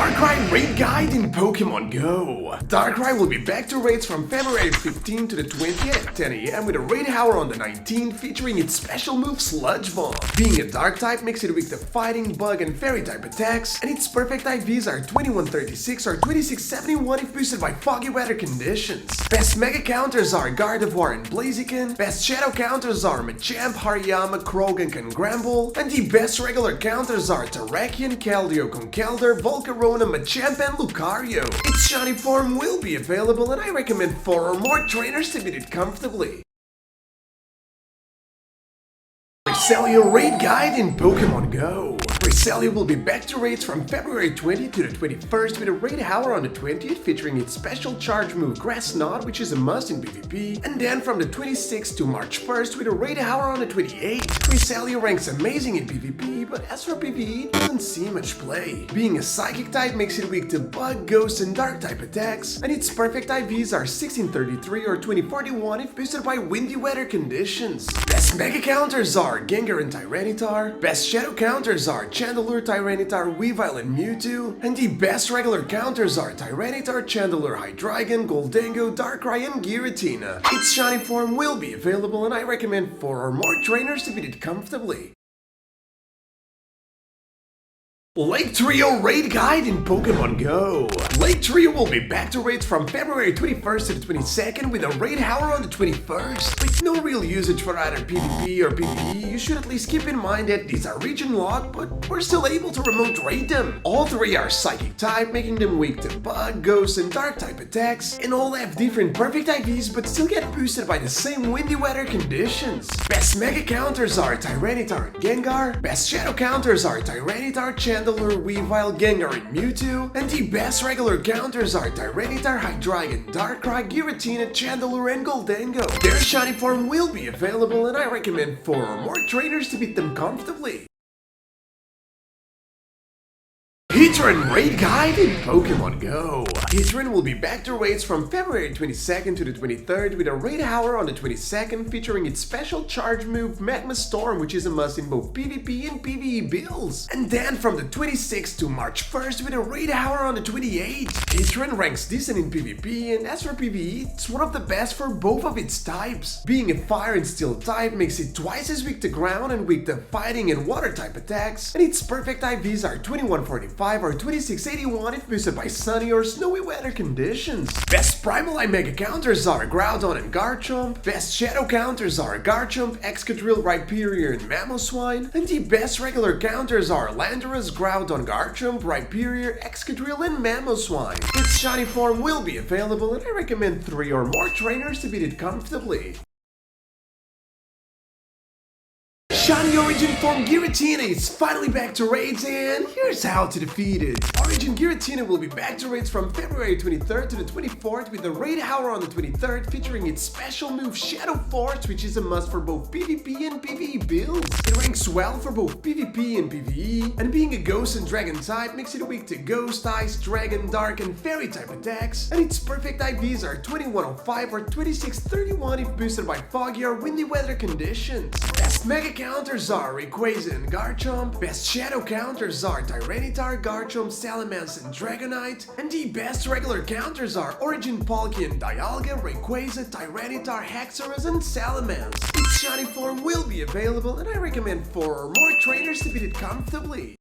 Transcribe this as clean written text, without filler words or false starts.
Darkrai Raid Guide in Pokemon Go. Darkrai will be back to raids from February 15th to the 20th at 10 AM with a raid hour on the 19th featuring its special move Sludge Bomb. Being a dark type makes it weak to fighting, bug and fairy type attacks, and its perfect IVs are 2136 or 2671 if boosted by foggy weather conditions. Best mega counters are Gardevoir and Blaziken, best shadow counters are Machamp, Hariyama, Krogan and Gramble, and the best regular counters are Terrakion, Keldeo, Conkeldurr, Volcarona, Machamp and Lucario. Its shiny form will be available and I recommend 4 or more trainers to beat it comfortably. Cresselia Raid Guide in Pokemon Go. Cresselia will be back to raids from February 20th to the 21st with a raid hour on the 20th featuring its special charge move Grass Knot, which is a must in PvP, and then from the 26th to March 1st with a raid hour on the 28th. Cresselia ranks amazing in PvP, but as for PvE it doesn't see much play. Being a psychic type makes it weak to bug, ghost and dark type attacks, and its perfect IVs are 1633 or 2041 if boosted by windy weather conditions. Best mega counters are Gengar and Tyranitar, best shadow counters are Chandelure, Tyranitar, Weavile and Mewtwo, and the best regular counters are Tyranitar, Chandelure, Hydreigon, Goldengo, Darkrai and Giratina. Its shiny form will be available and I recommend 4 or more trainers to beat it comfortably. Lake Trio Raid Guide in Pokemon Go. Lake Trio will be back to raids from February 21st to the 22nd with a raid hour on the 21st. With no real usage for either PvP or PvE, you should at least keep in mind that these are region locked, but we're still able to remote raid them. All 3 are psychic type, making them weak to bug, ghost and dark type attacks, and all have different perfect IVs but still get boosted by the same windy weather conditions. Best mega counters are Tyranitar and Gengar, best shadow counters are Tyranitar, Chandelure, Weavile, Gengar and Mewtwo, and the best regular counters are Tyranitar, Hydreigon, Darkrai, Giratina, Chandelure and Goldengo. Their shiny form will be available and I recommend 4 or more trainers to beat them comfortably. Heatran Raid Guide in Pokemon Go. Heatran will be back to raids from February 22nd to the 23rd with a raid hour on the 22nd featuring its special charge move Magma Storm, which is a must in both PvP and PvE builds. And then from the 26th to March 1st with a raid hour on the 28th. Heatran ranks decent in PvP, and as for PvE, it's one of the best for both of its types. Being a fire and steel type makes it twice as weak to ground and weak to fighting and water type attacks, and its perfect IVs are 2145 or 2681 if boosted by sunny or snowy weather conditions. Best Primal Eye mega counters are Groudon and Garchomp, best shadow counters are Garchomp, Excadrill, Rhyperior and Mamoswine, and the best regular counters are Landorus, Groudon, Garchomp, Rhyperior, Excadrill and Mamoswine. Its shiny form will be available and I recommend 3 or more trainers to beat it comfortably. Shiny Origin form Giratina is finally back to raids, and here's how to defeat it. Origin Giratina will be back to raids from February 23rd to the 24th with a raid hour on the 23rd featuring its special move Shadow Force, which is a must for both PvP and PvE builds. It ranks well for both PvP and PvE, and being a ghost and dragon type makes it weak to ghost, ice, dragon, dark and fairy type attacks, and its perfect IVs are 2105 or 2631 if boosted by foggy or windy weather conditions. Best mega counters are Rayquaza and Garchomp, best shadow counters are Tyranitar, Garchomp, Salamence and Dragonite, and the best regular counters are Origin Palkia and Dialga, Rayquaza, Tyranitar, Haxorus and Salamence. Its shiny form will be available and I recommend 4 or more trainers to beat it comfortably.